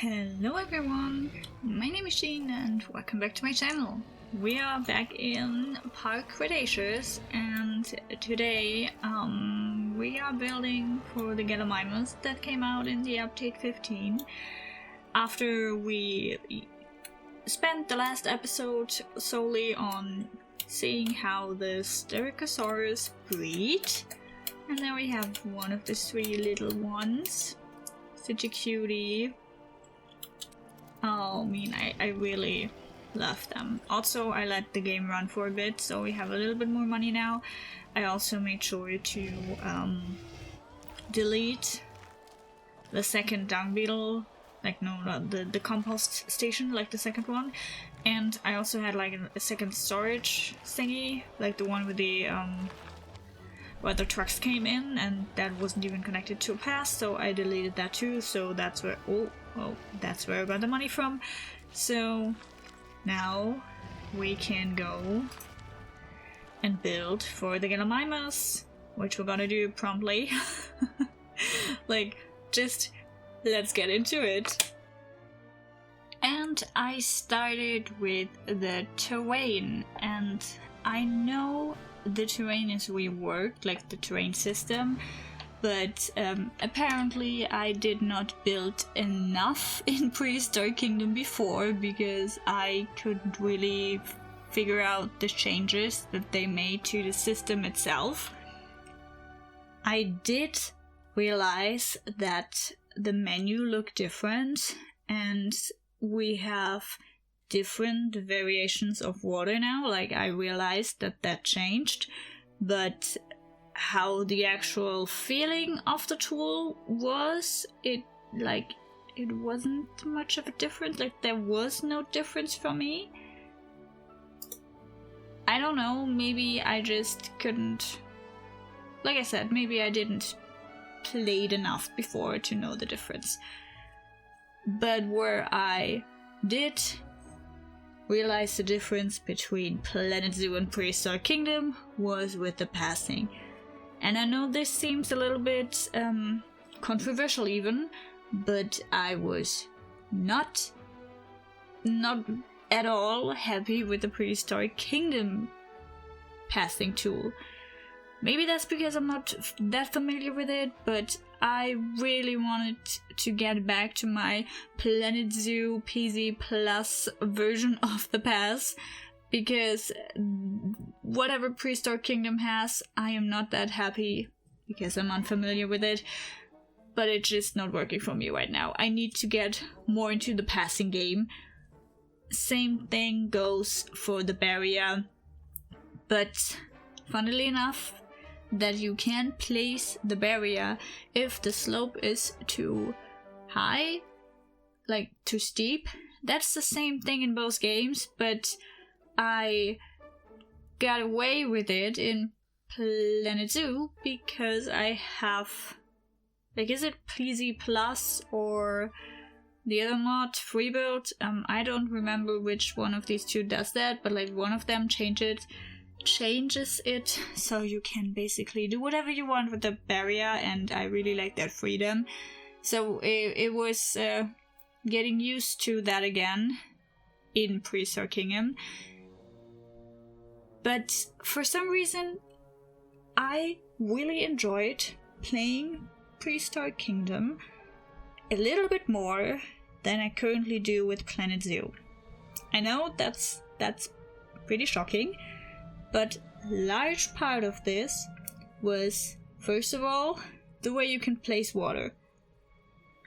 Hello everyone, my name is Jean and welcome back to my channel. We are back in Deinocheirus and today we are building for the Gallimimus that came out in the update 15 after we spent the last episode solely on seeing how the Deinocheirus breed, and now we have one of the three little ones. Such a cutie. I mean, I really love them. Also, I let the game run for a bit, so we have a little bit more money now. I also made sure to delete the second dung beetle, like not the compost station, like the second one. And I also had like a second storage thingy, like the one with the where the trucks came in, and that wasn't even connected to a pass, so I deleted that too. So that's where that's where I got the money from. So now we can go and build for the Gallimimus, which we're gonna do promptly. Like, just let's get into it. And I started with the terrain, and I know the terrain is reworked, like the terrain system, but apparently I did not build enough in Prehistoric Kingdom before because I couldn't really figure out the changes that they made to the system itself. I did realize that the menu looked different, and we have different variations of water now. Like, I realized that changed, but how the actual feeling of the tool was, it wasn't much of a difference. Like, there was no difference for me. I don't know, maybe I just couldn't, like I said, maybe I didn't play it enough before to know the difference. But where I did realize the difference between Planet Zoo and Prehistoric Kingdom was with the passing. And I know this seems a little bit controversial even, but I was not at all happy with the Prehistoric Kingdom passing tool. Maybe that's because I'm not that familiar with it, but I really wanted to get back to my Planet Zoo PZ Plus version of the pass, because whatever Prehistoric Kingdom has, I am not that happy because I'm unfamiliar with it, but it's just not working for me right now. I need to get more into the passing game. Same thing goes for the barrier, but funnily enough, that you can place the barrier if the slope is too high, like too steep. That's the same thing in both games, but I got away with it in Planet Zoo because I have, like, is it PZ Plus or the other mod, Freebuild? I don't remember which one of these two does that, but like one of them changes it so you can basically do whatever you want with the barrier, and I really like that freedom. So it was getting used to that again in Prehistoric Kingdom. But for some reason I really enjoyed playing Prehistoric Kingdom a little bit more than I currently do with Planet Zoo. I know that's pretty shocking, but large part of this was, first of all, the way you can place water.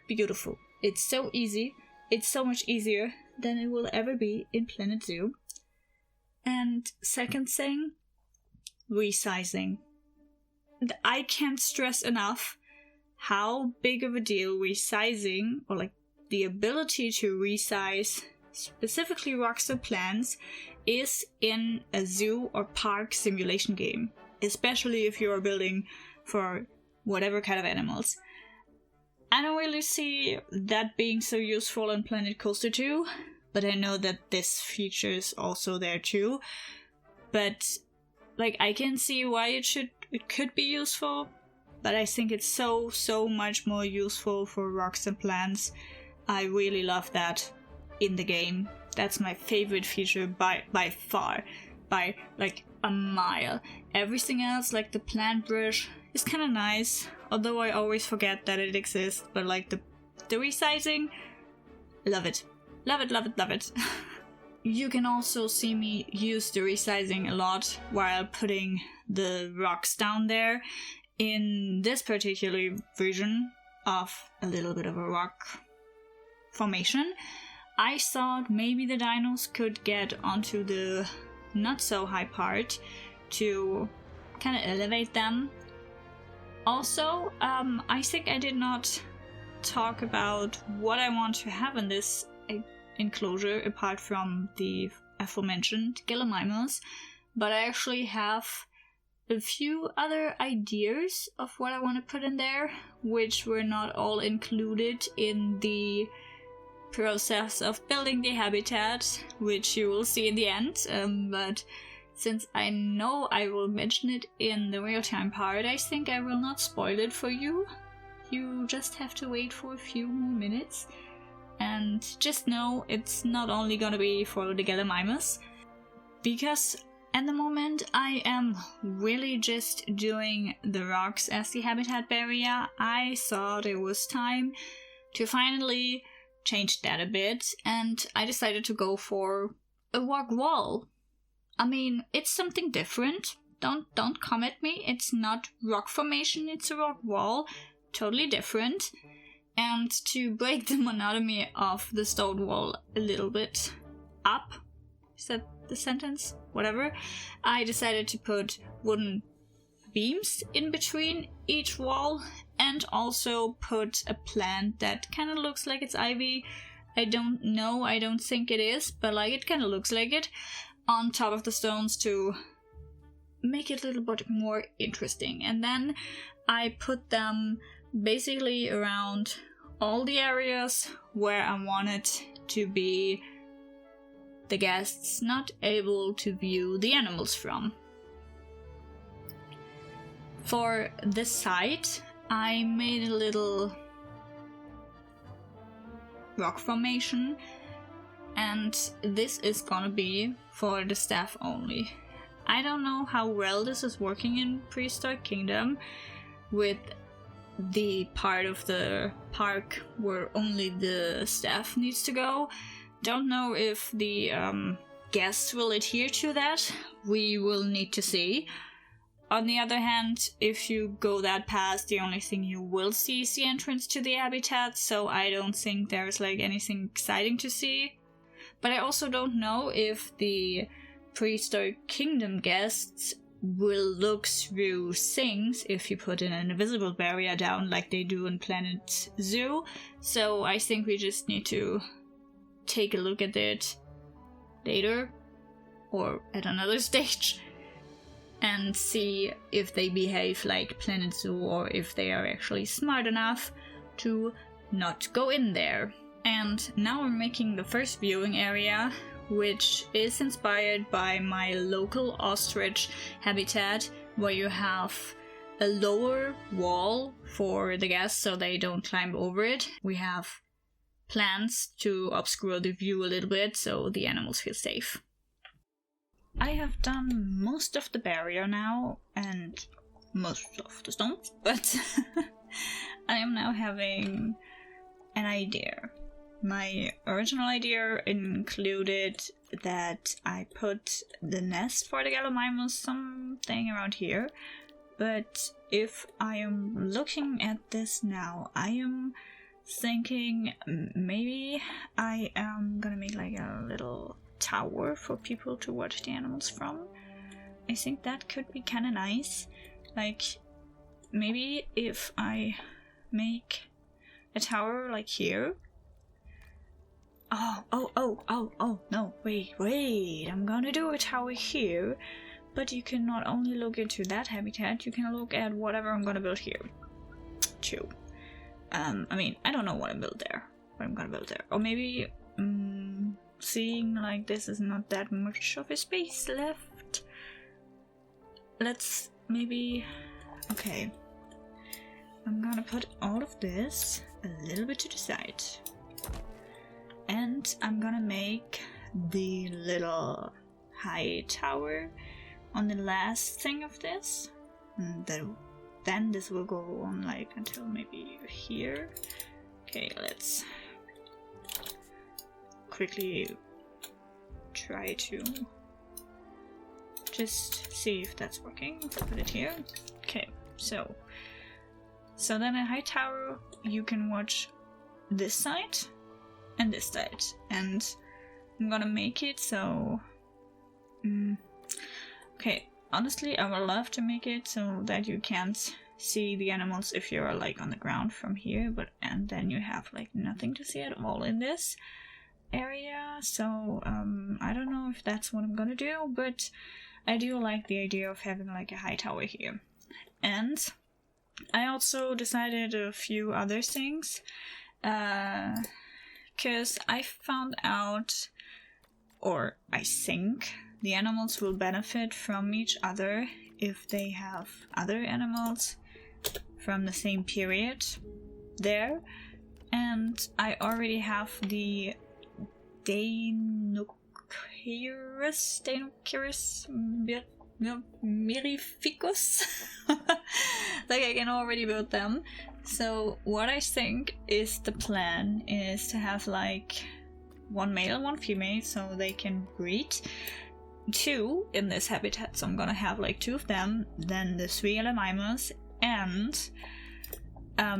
Beautiful. It's so easy. It's so much easier than it will ever be in Planet Zoo. And second thing, resizing. I can't stress enough how big of a deal resizing, or like the ability to resize specifically rocks or plants, is in a zoo or park simulation game, especially if you are building for whatever kind of animals. I don't really see that being so useful in Planet Coaster 2, but I know that this feature is also there too. But like, I can see why it could be useful, but I think it's so much more useful for rocks and plants I really love that in the game. That's my favorite feature by far, by like a mile. Everything else, like the plant brush, is kind of nice, although I always forget that it exists. But like the resizing, love it. Love it, love it, love it. You can also see me use the resizing a lot while putting the rocks down there. In this particular version of a little bit of a rock formation, I thought maybe the dinos could get onto the not so high part to kind of elevate them. Also, I think I did not talk about what I want to have in this enclosure apart from the aforementioned Gallimimus, but I actually have a few other ideas of what I want to put in there, which were not all included in the process of building the habitat, which you will see in the end. But since I know I will mention it in the real-time part, I think I will not spoil it for you. You just have to wait for a few more minutes. And just know it's not only gonna be for the Gallimimus, because at the moment I am really just doing the rocks as the habitat barrier. I thought it was time to finally change that a bit, and I decided to go for a rock wall. I mean, it's something different. Don't come at me. It's not rock formation, it's a rock wall. Totally different. And to break the monotony of the stone wall a little bit up, is that the sentence? Whatever. I decided to put wooden beams in between each wall and also put a plant that kind of looks like it's ivy. I don't know, I don't think it is, but like it kind of looks like it on top of the stones to make it a little bit more interesting. And then I put them basically around all the areas where I wanted to be the guests not able to view the animals from. For this side, I made a little rock formation, and this is gonna be for the staff only. I don't know how well this is working in Prehistoric Kingdom with the part of the park where only the staff needs to go. Don't know if the guests will adhere to that. We will need to see. On the other hand, if you go that past, the only thing you will see is the entrance to the habitat, so I don't think there's like anything exciting to see. But I also don't know if the Prehistoric Kingdom guests will look through things if you put in an invisible barrier down like they do in Planet Zoo. So I think we just need to take a look at it later or at another stage and see if they behave like Planet Zoo or if they are actually smart enough to not go in there. And now we're making the first viewing area, which is inspired by my local ostrich habitat, where you have a lower wall for the guests so they don't climb over it. We have plants to obscure the view a little bit so the animals feel safe. I have done most of the barrier now and most of the stones, but I am now having an idea. My original idea included that I put the nest for the Gallimimus something around here, but if I am looking at this now, I am thinking maybe I am gonna make like a little tower for people to watch the animals from. I think that could be kind of nice. Like, maybe if I make a tower like here. No, wait, I'm gonna do a tower here, but you can not only look into that habitat, you can look at whatever I'm gonna build here, too. I mean, I don't know what I'm gonna build there. Or maybe, seeing like this is not that much of a space left, let's maybe, okay, I'm gonna put all of this a little bit to the side. And I'm gonna make the little high tower on the last thing of this. And then this will go on like until maybe here. Okay, let's quickly try to just see if that's working. Put it here. Okay, so then a high tower, you can watch this side and this side, and I'm gonna make it so okay, honestly I would love to make it so that you can't see the animals if you're like on the ground from here, and then you have like nothing to see at all in this area. So I don't know if that's what I'm gonna do, but I do like the idea of having like a high tower here. And I also decided a few other things, because I found out, or I think, the animals will benefit from each other if they have other animals from the same period there. And I already have the Deinocheirus mirificus. Like I can already build them. So what I think is the plan is to have like one male, one female, so they can breed. 2 in this habitat, so I'm gonna have like 2 of them. Then the 3 Gallimimus, and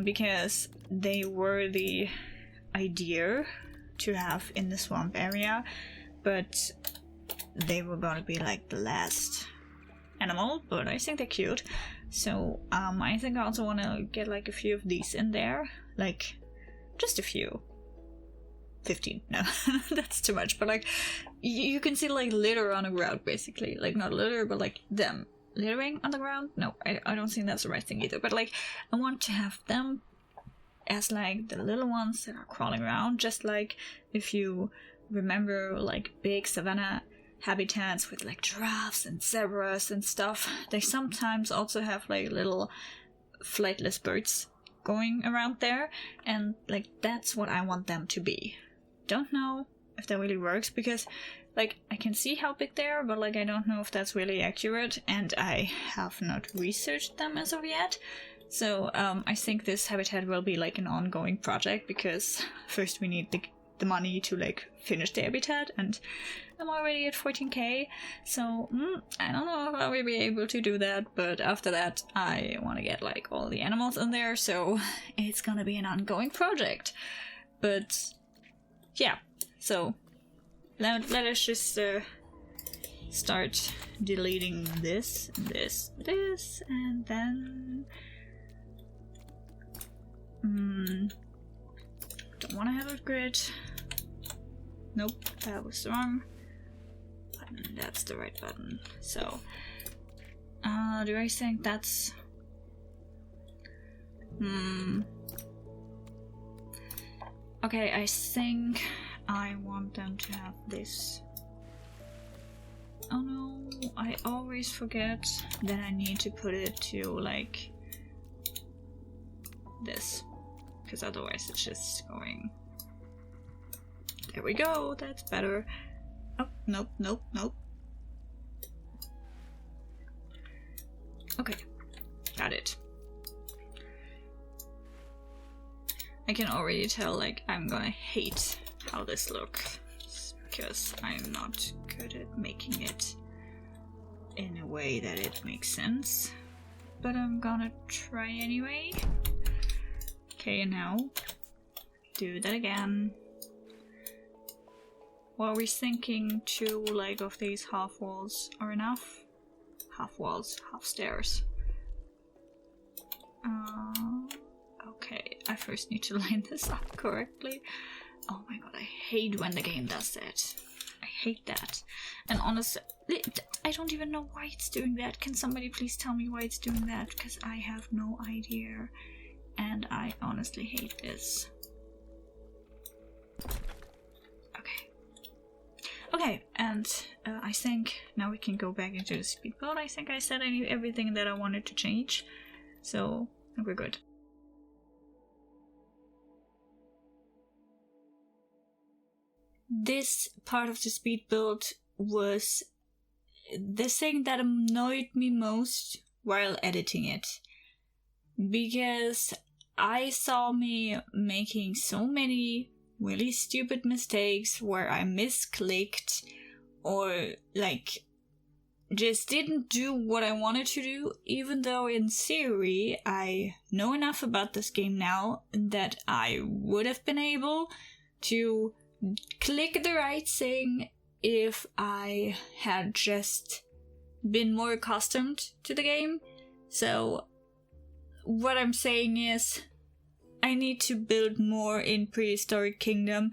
because they were the idea to have in the swamp area, but they were gonna be like the last animal, but I think they're cute. So I think I also want to get like a few of these in there, like just a few. 15, no, that's too much, but like you can see like litter on the ground basically, like not litter but like them littering on the ground. No, I don't think that's the right thing either, but like I want to have them as like the little ones that are crawling around, just like if you remember like big savanna habitats with like giraffes and zebras and stuff. They sometimes also have like little flightless birds going around there, and like that's what I want them to be. Don't know if that really works, because like I can see how big they are, but like I don't know if that's really accurate, and I have not researched them as of yet. So I think this habitat will be like an ongoing project, because first we need the money to like finish the habitat, and I'm already at 14k, so I don't know if I will be able to do that, but after that I want to get like all the animals in there, so it's gonna be an ongoing project. But yeah, so let us just start deleting this, and then don't want to have a grid. Nope, that was wrong button. That's the right button. So do I think that's okay, I think I want them to have this. Oh no, I always forget that I need to put it to like this, because otherwise it's just going. There we go, that's better. Oh, nope. Okay, got it. I can already tell like I'm gonna hate how this looks, because I'm not good at making it in a way that it makes sense. But I'm gonna try anyway. Okay, and now do that again. What are we thinking? 2 like of these half walls are enough? Half walls, half stairs. Okay, I first need to line this up correctly. Oh my god, I hate when the game does that. I hate that. And honestly, I don't even know why it's doing that. Can somebody please tell me why it's doing that? Because I have no idea. And I honestly hate this. Okay, and I think now we can go back into the speed mode. I think I said everything that I wanted to change, so we're good. this part of the speed build was the thing that annoyed me most while editing it. Because I saw me making so many really stupid mistakes where I misclicked or like just didn't do what I wanted to do, even though in theory I know enough about this game now that I would have been able to click the right thing if I had just been more accustomed to the game. So what I'm saying is I need to build more in Prehistoric Kingdom,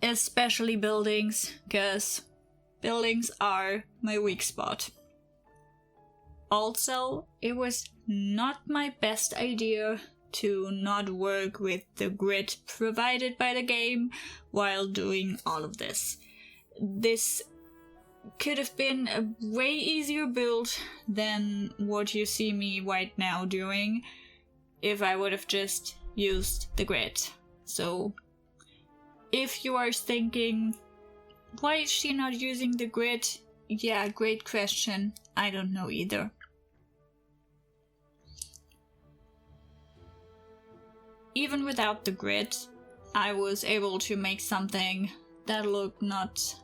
especially buildings, because buildings are my weak spot. Also, it was not my best idea to not work with the grid provided by the game while doing all of this. This could have been a way easier build than what you see me right now doing if I would have just used the grid. So if you are thinking, why is she not using the grid? Yeah, great question. I don't know either. Even without the grid, I was able to make something that looked not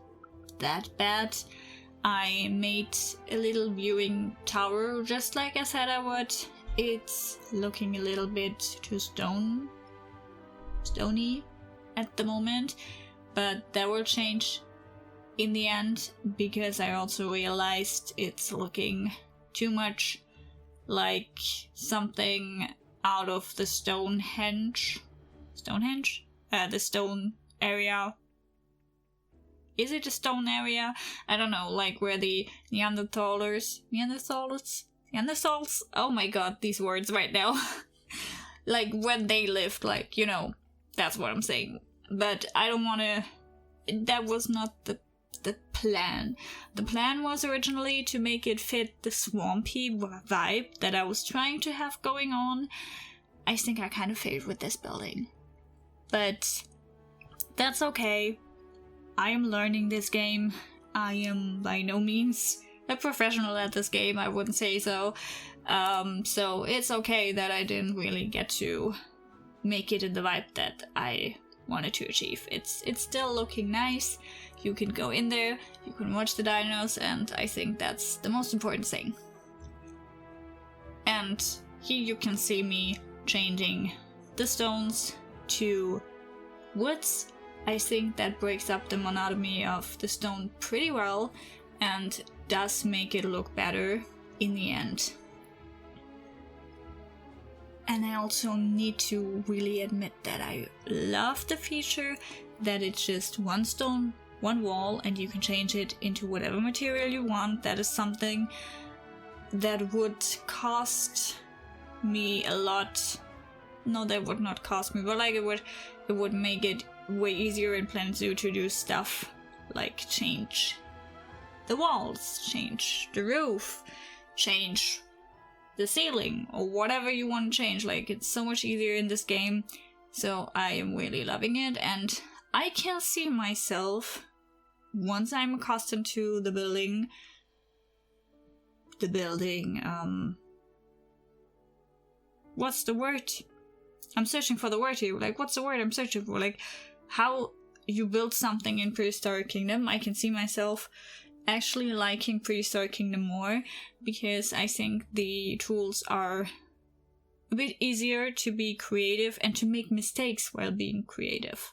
that bad. I made a little viewing tower just like I said I would. It's looking a little bit too stony at the moment, but that will change in the end because I also realized it's looking too much like something out of the Stonehenge? The stone area. Is it a stone area? I don't know, like where the Neanderthals? Oh my god, these words right now. Like when they lived, like, you know, that's what I'm saying. But I don't wanna... That was not the plan. The plan was originally to make it fit the swampy vibe that I was trying to have going on. I think I kind of failed with this building. But that's okay. I am learning this game. I am by no means a professional at this game, I wouldn't say so. So it's okay that I didn't really get to make it in the vibe that I wanted to achieve. It's still looking nice. You can go in there, you can watch the dinos, and I think that's the most important thing. And here you can see me changing the stones to woods. I think that breaks up the monotony of the stone pretty well and does make it look better in the end. And I also need to really admit that I love the feature that it's just one stone, one wall, and you can change it into whatever material you want. That is something that would cost me a lot. No, that would not cost me, but like it would make it way easier in Planet Zoo to do stuff like change the walls, change the roof, change the ceiling, or whatever you want to change. Like, it's so much easier in this game, so I am really loving it, and I can see myself, once I'm accustomed to the building, what's the word? I'm searching for the word here. Like, what's the word I'm searching for? Like, how you build something in Prehistoric Kingdom. I can see myself actually liking Prehistoric Kingdom more, because I think the tools are a bit easier to be creative and to make mistakes while being creative.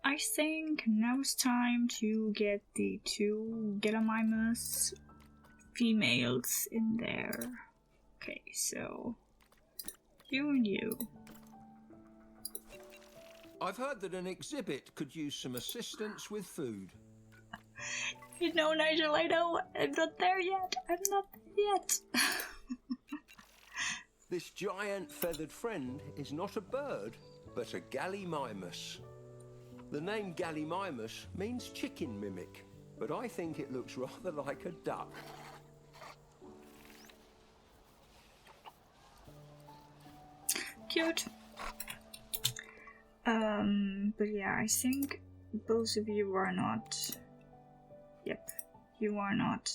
I think now it's time to get the 2 Gallimimus females in there. Okay, so you and you. I've heard that an exhibit could use some assistance with food. You know, Nigel, I know. I'm not there yet. This giant feathered friend is not a bird, but a Gallimimus. The name Gallimimus means chicken mimic, but I think it looks rather like a duck. cute. But yeah, I think both of you are not. Yep, you are not.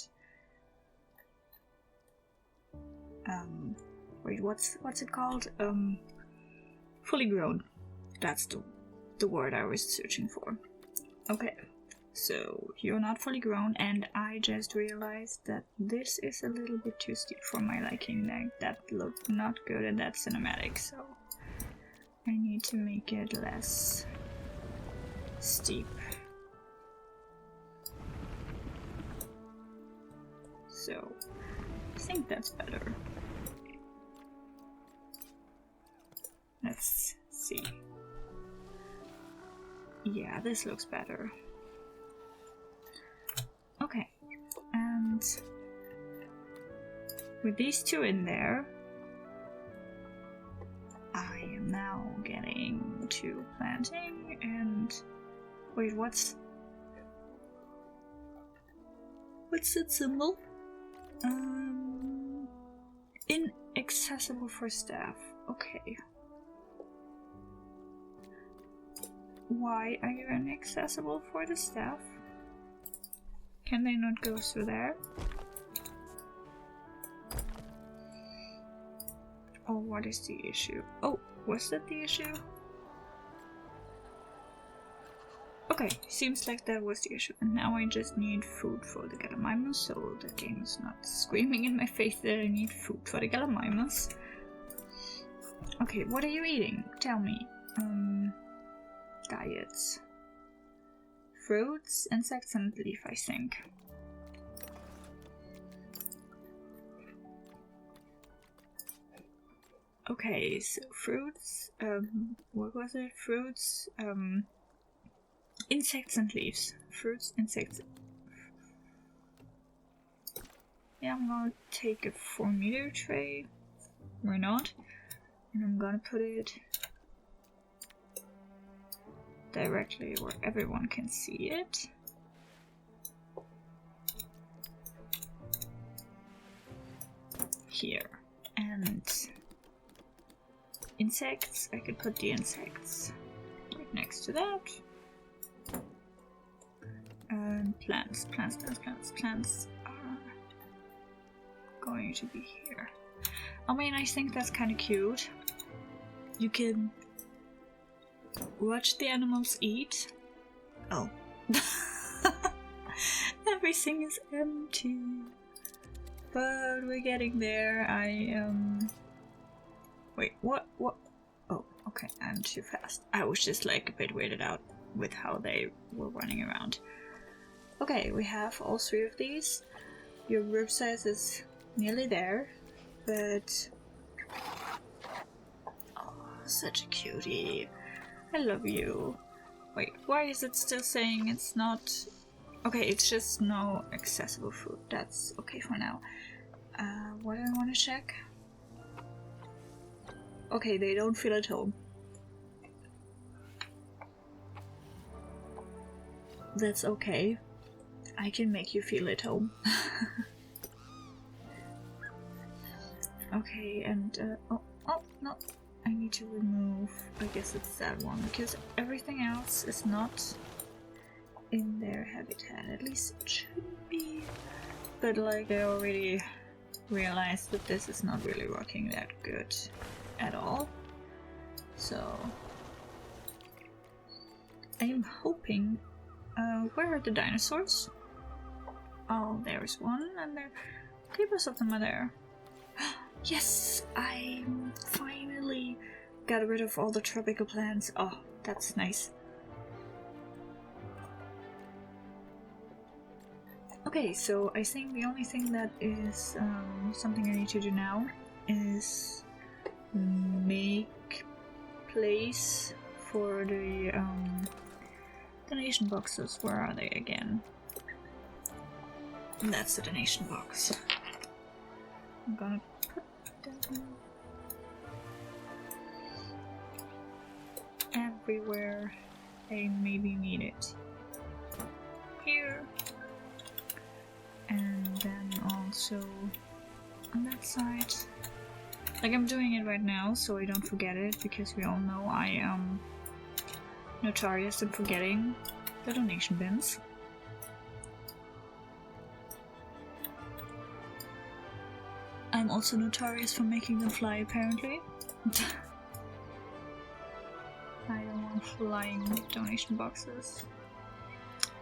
Wait, what's it called? Fully grown. That's the word I was searching for. Okay, so you're not fully grown, and I just realized that this is a little bit too steep for my liking. Like, that looked not good in that cinematic, so I need to make it less steep. So I think that's better. Let's see. Yeah, this looks better. Okay, and with these two in there, I am now getting to planting and... Wait, what's that symbol? Inaccessible for staff. Okay. Why are you inaccessible for the staff? Can they not go through there? Oh, what is the issue? Oh, was that the issue? Okay, seems like that was the issue. And now I just need food for the Gallimimus, so the game is not screaming in my face that I need food for the Gallimimus. Okay, what are you eating? Tell me. Diets. Fruits, insects, and leaf, I think. Okay, so fruits, what was it? Fruits, insects and leaves. Fruits, insects. Yeah, I'm gonna take a 4-meter tray. Why not? And I'm gonna put it directly where everyone can see it. Here. And insects, I could put the insects right next to that. And plants are going to be here. I mean, I think that's kind of cute. You can watch the animals eat. Oh. Everything is empty. But we're getting there. Wait, what? Oh, okay, I'm too fast. I was just like a bit weirded out with how they were running around. Okay, we have all 3 of these. Your group size is nearly there, but... Oh, such a cutie. I love you. Wait, why is it still saying it's not... Okay, it's just no accessible food. That's okay for now. What do I want to check? Okay, they don't feel at home. That's okay. I can make you feel at home. Okay, and oh no, I need to remove, I guess it's that one, because everything else is not in their habitat. At least it shouldn't be. But like, I already realized that this is not really working that good at all. So I'm hoping... where are the dinosaurs? Oh, there's one, and there... Okay, most of them are there. Yes! I finally got rid of all the tropical plants. Oh, that's nice. Okay, so I think the only thing that is something I need to do now is make place for the donation boxes. Where are they again? And that's the donation box. I'm gonna put them everywhere they maybe need it. Here. And then also on that side. Like, I'm doing it right now so I don't forget it, because we all know I am notorious in forgetting the donation bins. I'm also notorious for making them fly, apparently. I don't want flying donation boxes.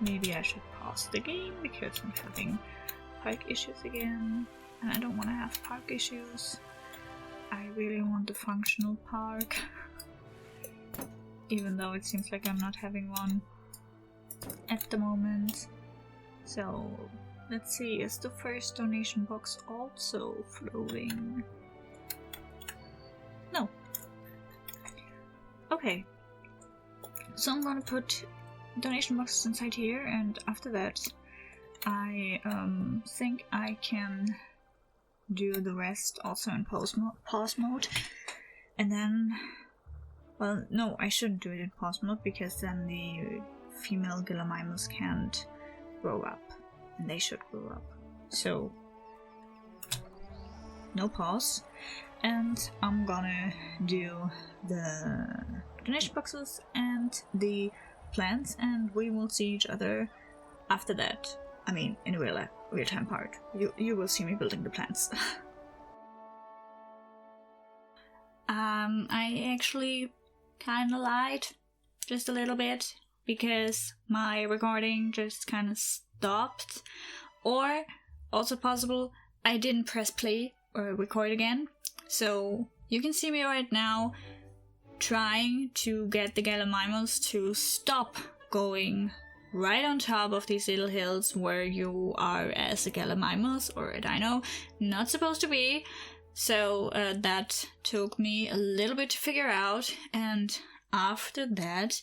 Maybe I should pause the game because I'm having park issues again. And I don't want to have park issues. I really want the functional park. Even though it seems like I'm not having one at the moment. So let's see, is the first donation box also floating? No. Okay. So I'm gonna put donation boxes inside here, and after that I think I can do the rest also in pause mode. And then, well, no, I shouldn't do it in pause mode, because then the female Gallimimus can't grow up, and they should grow up. So, no pause. And I'm gonna do the donation boxes and the plants, and we will see each other after that. I mean, in a real-time part. You will see me building the plants. I actually kinda lied. Just a little bit. Because my recording just kinda stopped. Or, also possible, I didn't press play or record again. So, you can see me right now trying to get the Gallimimus to stop going right on top of these little hills where you are, as a Gallimimus or a dino, not supposed to be. So that took me a little bit to figure out, and after that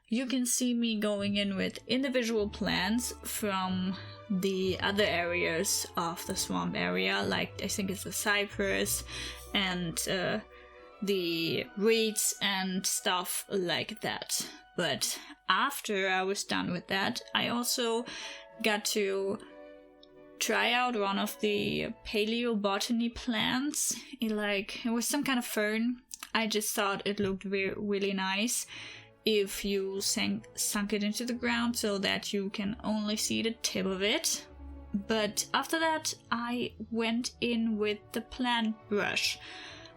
you can see me going in with individual plants from the other areas of the swamp area, like I think it's the cypress and the reeds and stuff like that. But after I was done with that, I also got to try out one of the paleobotany plants. It was some kind of fern. I just thought it looked really nice if you sunk it into the ground so that you can only see the tip of it. But after that, I went in with the plant brush,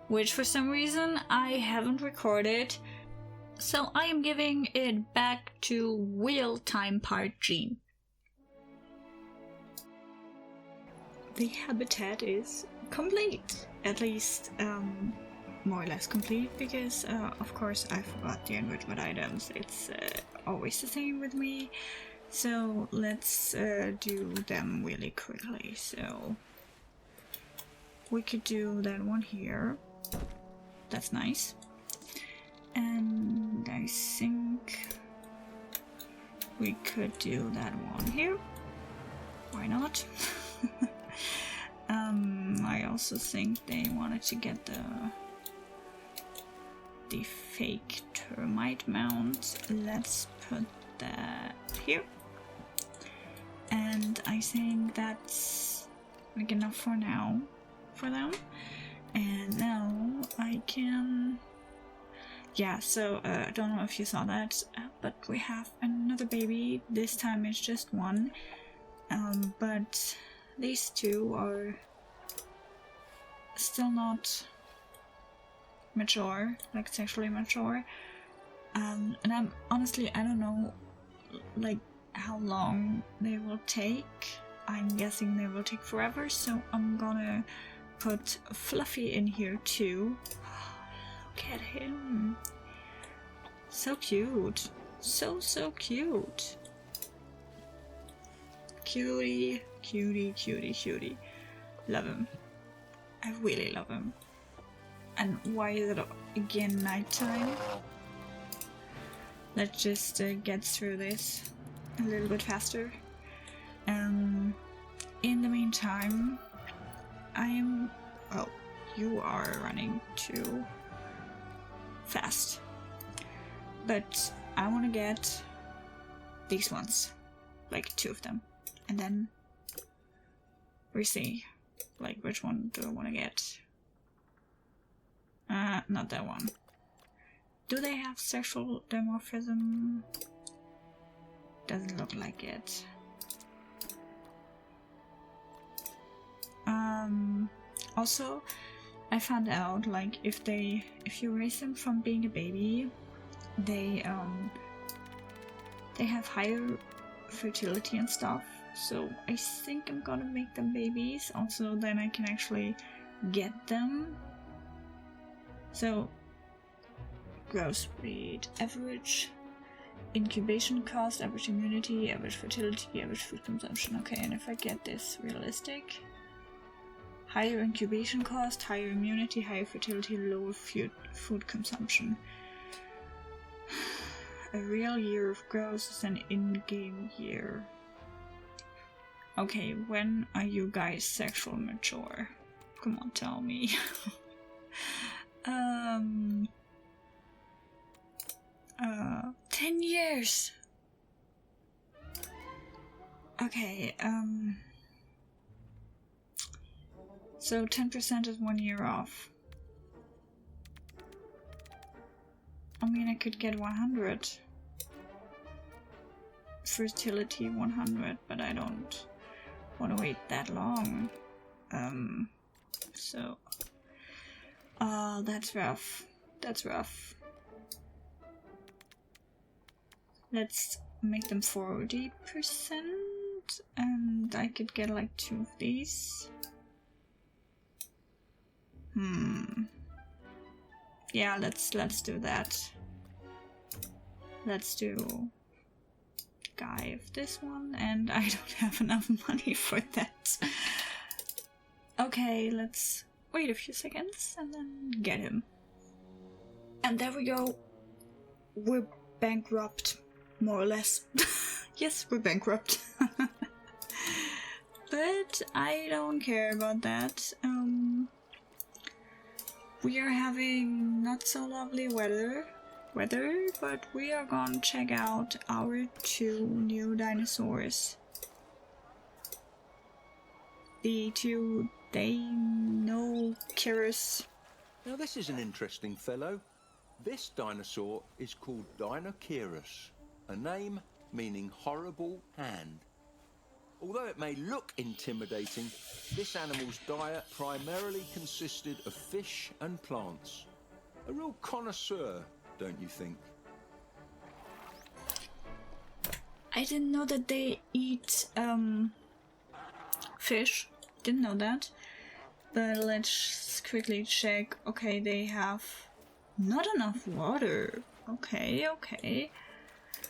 which for some reason I haven't recorded. So I am giving it back to real-time part G. The habitat is complete. At least, more or less complete, because of course I forgot the enrichment items. It's always the same with me. So let's do them really quickly. So we could do that one here. That's nice. And I think we could do that one here. Why not? I also think they wanted to get the fake termite mount. Let's put that here. And I think that's like enough for now for them. And now I can... Yeah, so I don't know if you saw that, but we have another baby. This time it's just one. But these two are still not mature, like sexually mature. And I'm honestly, I don't know like how long they will take. I'm guessing they will take forever, so I'm gonna put Fluffy in here too. Look at him. So cute. So cute. Cutie, cutie, cutie, cutie. Love him. I really love him. And why is it again nighttime? Let's just get through this a little bit faster. In the meantime, I am... Oh, you are running too fast. But I want to get these ones. Like 2 of them. And then we see, like, which one do I want to get. Not that one. Do they have sexual dimorphism? Doesn't look like it. Also, I found out, like, if you raise them from being a baby, they have higher fertility and stuff. So I think I'm gonna make them babies. Also, then I can actually get them. So, gross weight, average incubation cost, average immunity, average fertility, average food consumption. Okay, and if I get this realistic, higher incubation cost, higher immunity, higher fertility, lower food consumption. A real year of growth is an in-game year. Okay, when are you guys sexual mature? Come on, tell me. 10 years! Okay, so 10% is 1 year off. I mean, I could get 100. Fertility 100, but I don't want to wait that long. So... Oh, that's rough. That's rough. Let's make them 40%, and I could get like 2 of these. Yeah, let's do that. Let's do guy of this one, and I don't have enough money for that. Okay, let's wait a few seconds and then get him. And there we go. We're bankrupt, more or less. Yes, we're bankrupt. But I don't care about that. We are having not so lovely weather, but we are gonna check out our 2 new dinosaurs. The 2 Deinocheirus. Now this is an interesting fellow. This dinosaur is called Deinocheirus, a name meaning horrible hand. Although it may look intimidating, this animal's diet primarily consisted of fish and plants. A real connoisseur, don't you think? I didn't know that they eat fish. Didn't know that. But let's quickly check. Okay, they have not enough water. Okay.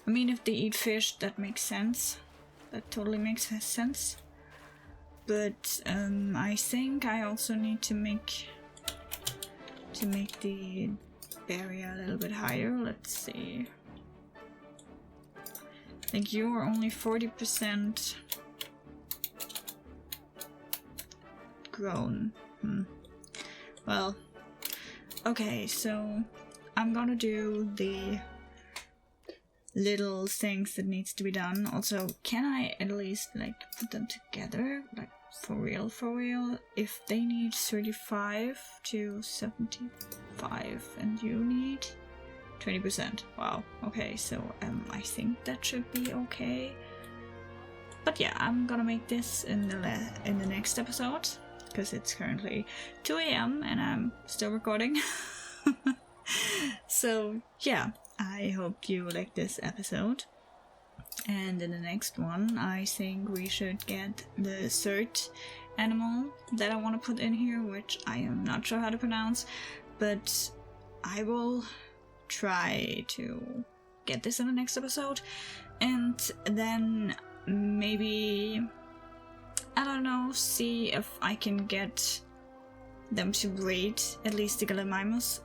I mean, if they eat fish, that makes sense. That totally makes sense. But I think I also need to make the barrier a little bit higher. Let's see. Like, you're only 40% grown. Well, okay, so I'm gonna do the little things that needs to be done. Also, can I at least like put them together, like for real? If they need 35 to 75 and you need 20%. Wow. Okay, so I think that should be okay. But yeah, I'm gonna make this in the next episode, because it's currently 2 AM and I'm still recording. So yeah, I hope you like this episode. And in the next one, I think we should get the third animal that I want to put in here, which I am not sure how to pronounce, but I will try to get this in the next episode. And then maybe, I don't know, see if I can get them to breed at least the Gallimimus.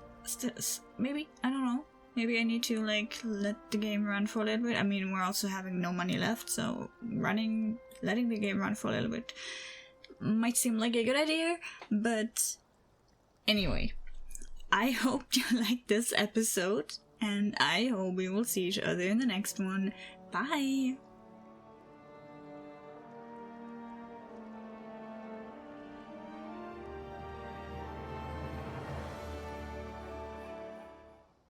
Maybe, I don't know. Maybe I need to like let the game run for a little bit. I mean, we're also having no money left, so letting the game run for a little bit might seem like a good idea. But anyway, I hope you liked this episode, and I hope we will see each other in the next one. Bye!